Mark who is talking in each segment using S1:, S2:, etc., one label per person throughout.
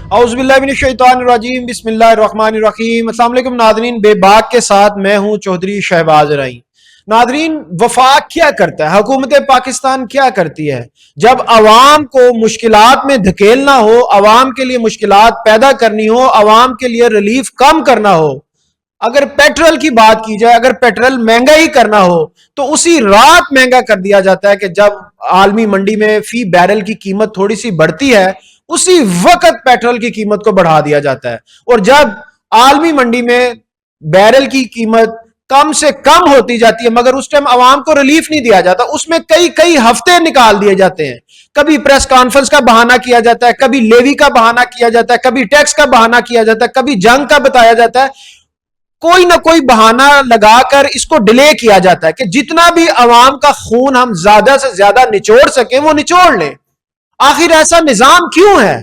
S1: اعوذ باللہ من الشیطان الرجیم بسم اللہ الرحمن الرحیم۔ السلام علیکم ناظرین، بے باک کے ساتھ میں ہوں چودھری شہباز رائی۔ ناظرین، وفاق کیا کرتا ہے، حکومت پاکستان کیا کرتی ہے جب عوام کو مشکلات میں دھکیلنا ہو، عوام کے لیے مشکلات پیدا کرنی ہو، عوام کے لیے ریلیف کم کرنا ہو؟ اگر پیٹرول کی بات کی جائے، اگر پیٹرول مہنگا ہی کرنا ہو تو اسی رات مہنگا کر دیا جاتا ہے کہ جب عالمی منڈی میں فی بیرل کی قیمت تھوڑی سی بڑھتی ہے اسی وقت پیٹرول کی قیمت کو بڑھا دیا جاتا ہے، اور جب عالمی منڈی میں بیرل کی قیمت کم سے کم ہوتی جاتی ہے مگر اس ٹائم عوام کو ریلیف نہیں دیا جاتا، اس میں کئی ہفتے نکال دیے جاتے ہیں۔ کبھی پریس کانفرنس کا بہانہ کیا جاتا ہے، کبھی لیوی کا بہانہ کیا جاتا ہے، کبھی ٹیکس کا بہانہ کیا جاتا ہے، کبھی جنگ کا بتایا جاتا ہے، کوئی نہ کوئی بہانہ لگا کر اس کو ڈیلے کیا جاتا ہے کہ جتنا بھی عوام کا خون ہم زیادہ سے زیادہ نچوڑ سکیں وہ نچوڑ لیں۔ آخر ایسا نظام کیوں ہے؟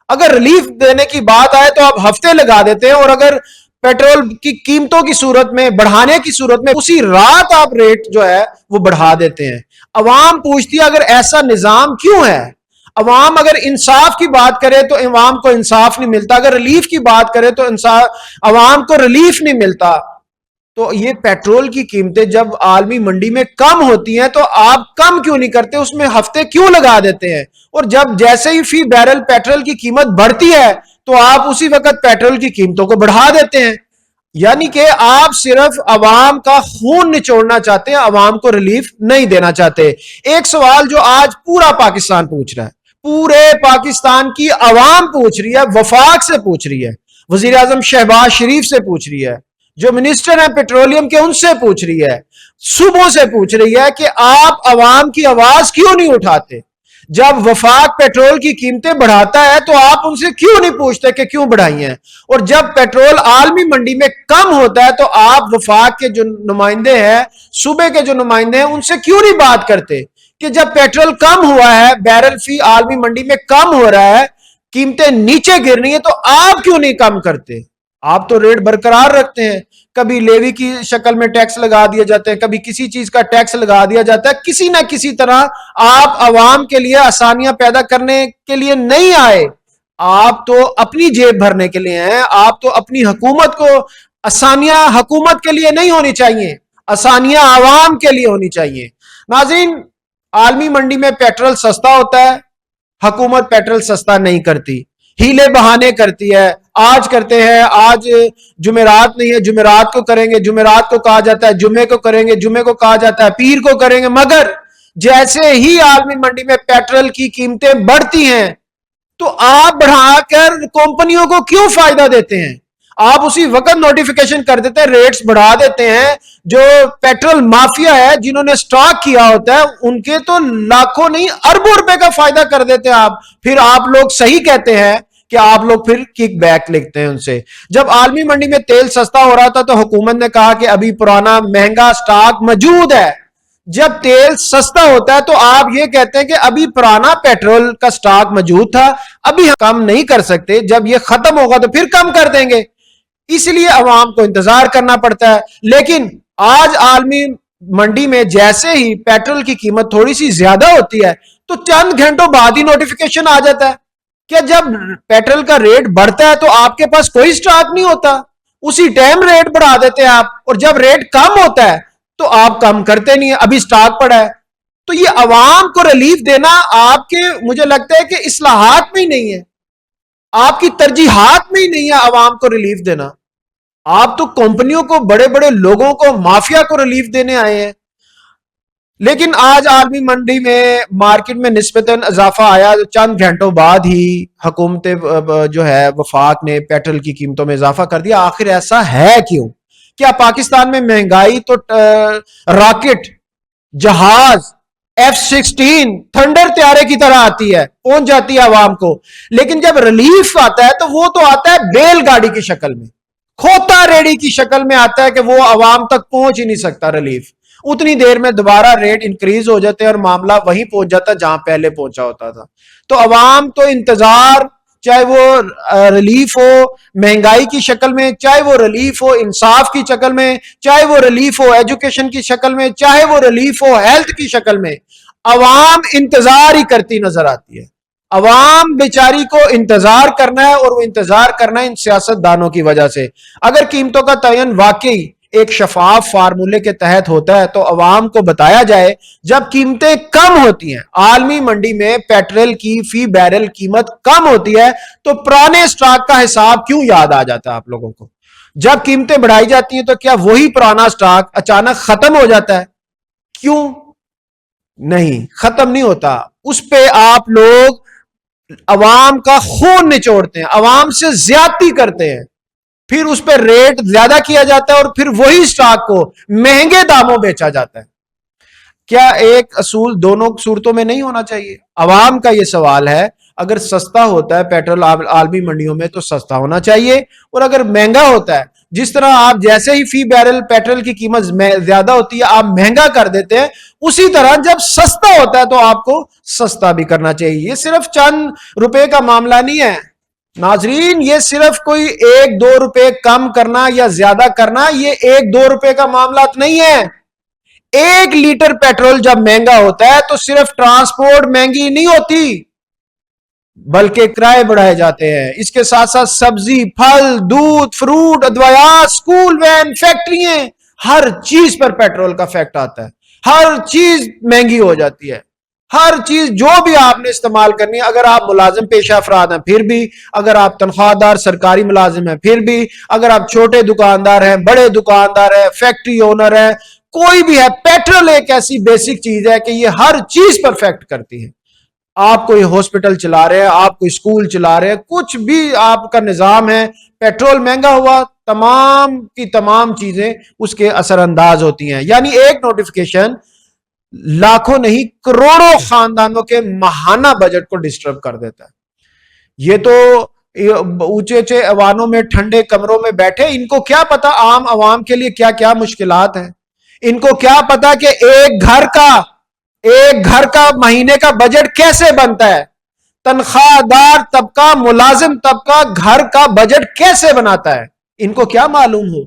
S1: اگر ریلیف دینے کی بات آئے تو آپ ہفتے لگا دیتے ہیں، اور اگر پیٹرول کی قیمتوں کی صورت میں بڑھانے کی صورت میں اسی رات آپ ریٹ جو ہے وہ بڑھا دیتے ہیں۔ عوام پوچھتی ہے اگر ایسا نظام کیوں ہے؟ عوام اگر انصاف کی بات کرے تو عوام کو انصاف نہیں ملتا، اگر ریلیف کی بات کرے تو عوام کو ریلیف نہیں ملتا۔ تو یہ پیٹرول کی قیمتیں جب عالمی منڈی میں کم ہوتی ہیں تو آپ کم کیوں نہیں کرتے، اس میں ہفتے کیوں لگا دیتے ہیں؟ اور جب جیسے ہی فی بیرل پیٹرول کی قیمت بڑھتی ہے تو آپ اسی وقت پیٹرول کی قیمتوں کو بڑھا دیتے ہیں۔ یعنی کہ آپ صرف عوام کا خون نچوڑنا چاہتے ہیں، عوام کو ریلیف نہیں دینا چاہتے۔ ایک سوال جو آج پورا پاکستان پوچھ رہا ہے، پورے پاکستان کی عوام پوچھ رہی ہے، وفاق سے پوچھ رہی ہے، وزیر اعظم شہباز شریف سے پوچھ رہی ہے، جو منسٹر ہیں پیٹرولیم کے ان سے پوچھ رہی ہے، صوبوں سے پوچھ رہی ہے کہ آپ عوام کی آواز کیوں نہیں اٹھاتے؟ جب وفاق پیٹرول کی قیمتیں بڑھاتا ہے تو آپ ان سے کیوں نہیں پوچھتے کہ کیوں بڑھائی ہیں؟ اور جب پیٹرول عالمی منڈی میں کم ہوتا ہے تو آپ وفاق کے جو نمائندے ہیں، صوبے کے جو نمائندے ہیں، ان سے کیوں نہیں بات کرتے کہ جب پیٹرول کم ہوا ہے، بیرل فی عالمی منڈی میں کم ہو رہا ہے، قیمتیں نیچے گر رہی ہیں، تو آپ کیوں نہیں کم کرتے؟ آپ تو ریٹ برقرار رکھتے ہیں، کبھی لیوی کی شکل میں ٹیکس لگا دیا جاتے ہیں، کبھی کسی چیز کا ٹیکس لگا دیا جاتا ہے، کسی نہ کسی طرح آپ عوام کے لیے آسانیاں پیدا کرنے کے لیے نہیں آئے، آپ تو اپنی جیب بھرنے کے لیے ہیں، آپ تو اپنی حکومت کو آسانیاں حکومت کے لیے نہیں ہونی چاہیے، آسانیاں عوام کے لیے ہونی چاہیے۔ ناظرین، عالمی منڈی میں پیٹرول سستا ہوتا ہے، حکومت پیٹرول سستا نہیں کرتی، ہیلے بہانے کرتی ہے۔ آج کرتے ہیں، آج جمعرات نہیں ہے، جمعرات کو کریں گے، جمعرات کو کہا جاتا ہے، جمعے کو کریں گے، جمعے کو کہا جاتا ہے پیر کو کریں گے، مگر جیسے ہی عالمی منڈی میں پیٹرول کی قیمتیں بڑھتی ہیں تو آپ بڑھا کر کمپنیوں کو کیوں فائدہ دیتے ہیں؟ آپ اسی وقت نوٹیفیکیشن کر دیتے ہیں، ریٹس بڑھا دیتے ہیں۔ جو پیٹرول مافیا ہے، جنہوں نے سٹاک کیا ہوتا ہے، ان کے تو لاکھوں نہیں اربوں روپے کا فائدہ کر دیتے ہیں آپ، پھر آپ لوگ صحیح کہتے ہیں کہ آپ لوگ پھر کک بیک لکھتے ہیں ان سے۔ جب عالمی منڈی میں تیل سستا ہو رہا تھا تو حکومت نے کہا کہ ابھی پرانا مہنگا سٹاک موجود ہے۔ جب تیل سستا ہوتا ہے تو آپ یہ کہتے ہیں کہ ابھی پرانا پیٹرول کا سٹاک موجود تھا، ابھی ہم کم نہیں کر سکتے، جب یہ ختم ہوگا تو پھر کم کر دیں گے۔ اس لیے عوام کو انتظار کرنا پڑتا ہے۔ لیکن آج عالمی منڈی میں جیسے ہی پیٹرول کی قیمت تھوڑی سی زیادہ ہوتی ہے تو چند گھنٹوں بعد ہی نوٹیفیکیشن آ جاتا ہے کہ جب پیٹرول کا ریٹ بڑھتا ہے تو آپ کے پاس کوئی سٹاک نہیں ہوتا، اسی ٹائم ریٹ بڑھا دیتے ہیں آپ، اور جب ریٹ کم ہوتا ہے تو آپ کم کرتے نہیں ہیں، ابھی سٹاک پڑا ہے۔ تو یہ عوام کو ریلیف دینا آپ کے، مجھے لگتا ہے کہ اصلاحات میں ہی نہیں ہے، آپ کی ترجیحات میں ہی نہیں ہے عوام کو ریلیف دینا۔ آپ تو کمپنیوں کو، بڑے بڑے لوگوں کو، مافیا کو ریلیف دینے آئے ہیں۔ لیکن آج عالمی منڈی میں مارکیٹ میں نسبتاً اضافہ آیا، چند گھنٹوں بعد ہی حکومت جو ہے وفاق نے پیٹرول کی قیمتوں میں اضافہ کر دیا۔ آخر ایسا ہے کیوں؟ کیا پاکستان میں مہنگائی تو راکٹ، جہاز، F-16 تھنڈر طیارے کی طرح آتی ہے، پہنچ جاتی ہے عوام کو، لیکن جب ریلیف آتا ہے تو وہ تو آتا ہے بیل گاڑی کی شکل میں، کھوتا ریڑی کی شکل میں آتا ہے کہ وہ عوام تک پہنچ ہی نہیں سکتا ریلیف۔ اتنی دیر میں دوبارہ ریٹ انکریز ہو جاتے ہیں اور معاملہ وہیں پہنچ جاتا ہے جہاں پہلے پہنچا ہوتا تھا۔ تو عوام تو انتظار، چاہے وہ ریلیف ہو مہنگائی کی شکل میں، چاہے وہ ریلیف ہو انصاف کی شکل میں، چاہے وہ ریلیف ہو ایجوکیشن کی شکل میں، چاہے وہ ریلیف ہو ہیلتھ کی شکل میں، عوام انتظار ہی کرتی نظر آتی ہے۔ عوام بیچاری کو انتظار کرنا ہے، اور وہ انتظار کرنا ہے ان سیاست دانوں کی وجہ سے۔ اگر قیمتوں کا تعین واقعی ایک شفاف فارمولے کے تحت ہوتا ہے تو عوام کو بتایا جائے، جب قیمتیں کم ہوتی ہیں، عالمی منڈی میں پیٹرول کی فی بیرل قیمت کم ہوتی ہے، تو پرانے سٹاک کا حساب کیوں یاد آ جاتا ہے آپ لوگوں کو؟ جب قیمتیں بڑھائی جاتی ہیں تو کیا وہی پرانا سٹاک اچانک ختم ہو جاتا ہے؟ کیوں نہیں ختم نہیں ہوتا؟ اس پہ آپ لوگ عوام کا خون نچوڑتے ہیں، عوام سے زیادتی کرتے ہیں، پھر اس پہ ریٹ زیادہ کیا جاتا ہے اور پھر وہی سٹاک کو مہنگے داموں بیچا جاتا ہے۔ کیا ایک اصول دونوں صورتوں میں نہیں ہونا چاہیے؟ عوام کا یہ سوال ہے، اگر سستا ہوتا ہے پیٹرول عالمی منڈیوں میں تو سستا ہونا چاہیے، اور اگر مہنگا ہوتا ہے، جس طرح آپ جیسے ہی فی بیرل پیٹرول کی قیمت زیادہ ہوتی ہے آپ مہنگا کر دیتے ہیں، اسی طرح جب سستا ہوتا ہے تو آپ کو سستا بھی کرنا چاہیے۔ یہ صرف چند روپے کا معاملہ نہیں ہے ناظرین، یہ صرف کوئی 1-2 روپے کم کرنا یا زیادہ کرنا، یہ 1-2 روپے کا معاملات نہیں ہے۔ 1 لیٹر پیٹرول جب مہنگا ہوتا ہے تو صرف ٹرانسپورٹ مہنگی نہیں ہوتی، بلکہ کرائے بڑھائے جاتے ہیں، اس کے ساتھ ساتھ سبزی، پھل، دودھ، فروٹ، ادویات، سکول وین، فیکٹریاں، ہر چیز پر پیٹرول کا فیکٹ آتا ہے، ہر چیز مہنگی ہو جاتی ہے، ہر چیز جو بھی آپ نے استعمال کرنی ہے، اگر آپ ملازم پیشہ افراد ہیں پھر بھی، اگر آپ تنخواہ دار سرکاری ملازم ہیں پھر بھی، اگر آپ چھوٹے دکاندار ہیں، بڑے دکاندار ہیں، فیکٹری اونر ہیں، کوئی بھی ہے، پیٹرول ایک ایسی بیسک چیز ہے کہ یہ ہر چیز پر فیکٹ کرتی ہے۔ آپ کوئی ہاسپٹل چلا رہے ہیں، آپ کوئی اسکول چلا رہے ہیں، کچھ بھی آپ کا نظام ہے، پیٹرول مہنگا ہوا تمام کی تمام چیزیں اس کے اثر انداز ہوتی ہیں۔ یعنی ایک نوٹیفکیشن لاکھوں نہیں کروڑوں خاندانوں کے ماہانہ بجٹ کو ڈسٹرب کر دیتا ہے۔ یہ تو اونچے اونچے ایوانوں میں ٹھنڈے کمروں میں بیٹھے، ان کو کیا پتا عام عوام کے لیے کیا کیا مشکلات ہیں، ان کو کیا پتا کہ ایک گھر کا مہینے کا بجٹ کیسے بنتا ہے، تنخواہ دار طبقہ، ملازم طبقہ گھر کا بجٹ کیسے بناتا ہے، ان کو کیا معلوم ہو؟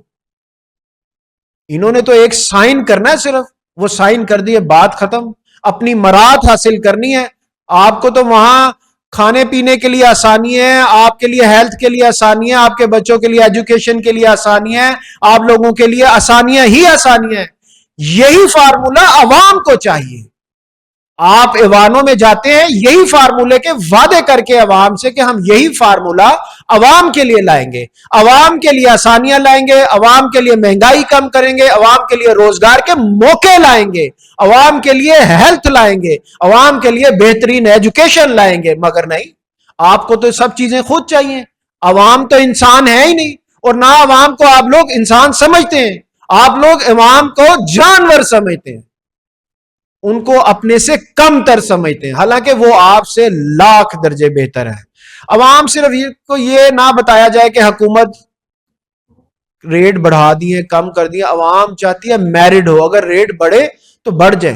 S1: انہوں نے تو ایک سائن کرنا ہے، صرف وہ سائن کر دیے بات ختم، اپنی مراد حاصل کرنی ہے۔ آپ کو تو وہاں کھانے پینے کے لیے آسانی ہے، آپ کے لیے ہیلتھ کے لیے آسانی ہے، آپ کے بچوں کے لیے ایجوکیشن کے لیے آسانی ہے، آپ لوگوں کے لیے آسانیاں ہی آسانیاں ہیں۔ یہی فارمولا عوام کو چاہیے۔ آپ ایوانوں میں جاتے ہیں یہی فارمولے کے وعدے کر کے عوام سے کہ ہم یہی فارمولا عوام کے لیے لائیں گے، عوام کے لیے آسانیاں لائیں گے، عوام کے لیے مہنگائی کم کریں گے، عوام کے لیے روزگار کے موقع لائیں گے، عوام کے لیے ہیلتھ لائیں گے، عوام کے لیے بہترین ایجوکیشن لائیں گے۔ مگر نہیں، آپ کو تو سب چیزیں خود چاہیے، عوام تو انسان ہے ہی نہیں، اور نہ عوام کو آپ لوگ انسان سمجھتے ہیں، آپ لوگ عوام کو جانور سمجھتے ہیں، ان کو اپنے سے کم تر سمجھتے ہیں، حالانکہ وہ آپ سے لاکھ درجے بہتر ہے۔ عوام صرف یہ نہ بتایا جائے کہ حکومت ریٹ بڑھا دیے، کم کر دیے، عوام چاہتی ہے میرڈ ہو، اگر ریٹ بڑھے تو بڑھ جائے،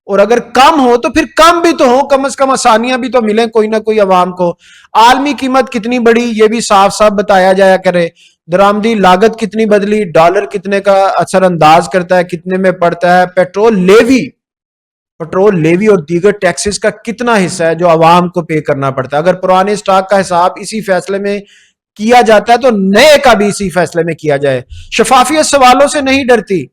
S1: اور اگر کم ہو تو پھر کم بھی تو ہو، کم از کم آسانیاں بھی تو ملیں کوئی نہ کوئی عوام کو۔ عالمی قیمت کتنی بڑی یہ بھی صاف صاف بتایا جایا کرے، درآمدی لاگت کتنی بدلی، ڈالر کتنے کا اثر انداز کرتا ہے، کتنے میں پڑتا ہے، پیٹرول لیوی اور دیگر ٹیکسز کا کتنا حصہ ہے جو عوام کو پے کرنا پڑتا ہے۔ اگر پرانے سٹاک کا حساب اسی فیصلے میں کیا جاتا ہے تو نئے کا بھی اسی فیصلے میں کیا جائے۔ شفافیت سوالوں سے نہیں ڈرتی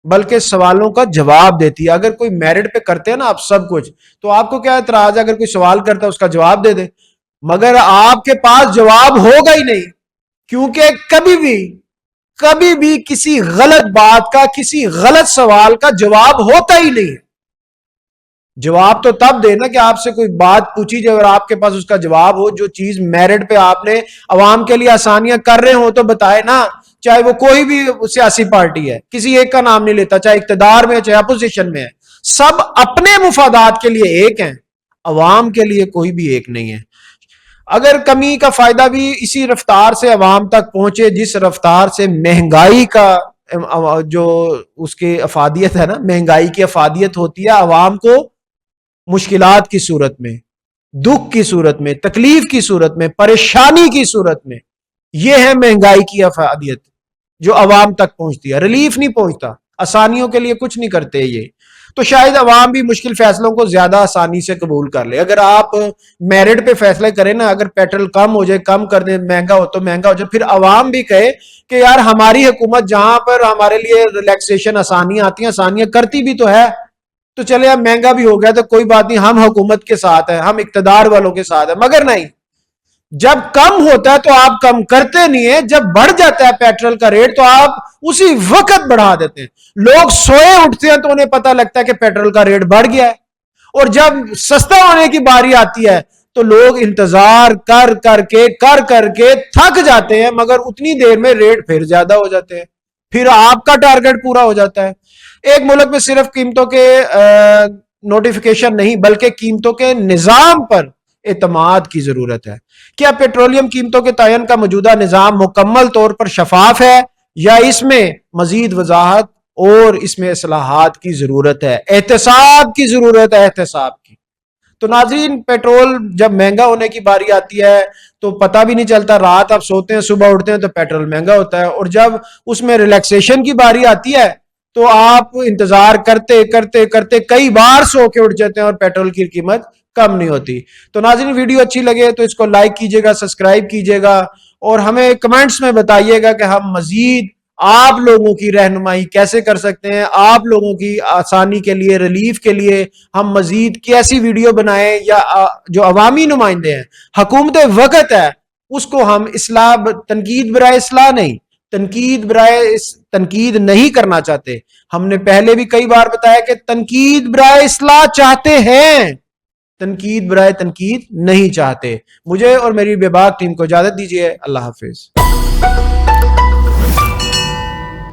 S1: بلکہ سوالوں کا جواب دیتی ہے۔ اگر کوئی میرٹ پہ کرتے ہیں نا آپ سب کچھ، تو آپ کو کیا اعتراض ہے اگر کوئی سوال کرتا ہے اس کا جواب دے دے، مگر آپ کے پاس جواب ہوگا ہی نہیں، کیونکہ کبھی بھی کسی غلط بات کا، کسی غلط سوال کا جواب ہوتا ہی نہیں۔ جواب تو تب دے نا کہ آپ سے کوئی بات پوچھی جائے اور آپ کے پاس اس کا جواب ہو، جو چیز میرٹ پہ آپ نے عوام کے لیے آسانیاں کر رہے ہو تو بتائے نا، چاہے وہ کوئی بھی سیاسی پارٹی ہے، کسی ایک کا نام نہیں لیتا، چاہے اقتدار میں چاہے اپوزیشن میں ہے، سب اپنے مفادات کے لیے ایک ہیں، عوام کے لیے کوئی بھی ایک نہیں ہے۔ اگر کمی کا فائدہ بھی اسی رفتار سے عوام تک پہنچے جس رفتار سے مہنگائی کا جو اس کے افادیت ہے نا، مہنگائی کی افادیت ہوتی ہے عوام کو مشکلات کی صورت میں، دکھ کی صورت میں، تکلیف کی صورت میں، پریشانی کی صورت میں، یہ ہے مہنگائی کی افادیت جو عوام تک پہنچتی ہے۔ ریلیف نہیں پہنچتا، آسانیوں کے لیے کچھ نہیں کرتے یہ۔ تو شاید عوام بھی مشکل فیصلوں کو زیادہ آسانی سے قبول کر لے. اگر آپ میرٹ پہ فیصلے کریں نا, اگر پیٹرول کم ہو جائے, کم کر دیں, مہنگا ہو تو مہنگا ہو جائے, پھر عوام بھی کہے کہ یار ہماری حکومت جہاں پر ہمارے لیے ریلیکسیشن آسانیاں آتی ہیں, آسانیاں کرتی بھی تو ہے, تو چلے اب مہنگا بھی ہو گیا تو کوئی بات نہیں, ہم حکومت کے ساتھ ہیں, ہم اقتدار والوں کے ساتھ ہیں. مگر نہیں, جب کم ہوتا ہے تو آپ کم کرتے نہیں ہیں, جب بڑھ جاتا ہے پیٹرول کا ریٹ تو آپ اسی وقت بڑھا دیتے ہیں. لوگ سوئے اٹھتے ہیں تو انہیں پتہ لگتا ہے کہ پیٹرول کا ریٹ بڑھ گیا ہے, اور جب سستا ہونے کی باری آتی ہے تو لوگ انتظار کر کر کے تھک جاتے ہیں, مگر اتنی دیر میں ریٹ پھر زیادہ ہو جاتے ہیں, پھر آپ کا ٹارگٹ پورا ہو جاتا ہے. ایک ملک میں صرف قیمتوں کے نوٹیفیکیشن نہیں بلکہ قیمتوں کے نظام پر اعتماد کی ضرورت ہے. کیا پیٹرولیم قیمتوں کے تعین کا موجودہ نظام مکمل طور پر شفاف ہے یا اس میں مزید وضاحت اور اس میں اصلاحات کی ضرورت ہے؟ احتساب کی ضرورت ہے, احتساب کی. تو ناظرین, پیٹرول جب مہنگا ہونے کی باری آتی ہے تو پتہ بھی نہیں چلتا, رات آپ سوتے ہیں صبح اٹھتے ہیں تو پیٹرول مہنگا ہوتا ہے, اور جب اس میں ریلیکسیشن کی باری آتی ہے تو آپ انتظار کرتے کئی بار سو کے اٹھ جاتے ہیں اور پیٹرول کی قیمت کم نہیں ہوتی. تو ناظرین, ویڈیو اچھی لگے تو اس کو لائک کیجئے گا, سبسکرائب کیجئے گا, اور ہمیں کمنٹس میں بتائیے گا کہ ہم مزید آپ لوگوں کی رہنمائی کیسے کر سکتے ہیں, آپ لوگوں کی آسانی کے لیے, ریلیف کے لیے ہم مزید کیسی ویڈیو بنائیں, یا جو عوامی نمائندے ہیں, حکومت وقت ہے, اس کو ہم اصلاح, تنقید برائے اصلاح نہیں, تنقید نہیں کرنا چاہتے. ہم نے پہلے بھی کئی بار بتایا کہ تنقید برائے اصلاح چاہتے ہیں, تنقید برائے تنقید نہیں چاہتے. مجھے اور میری بے باک ٹیم کو اجازت دیجیے. اللہ حافظ.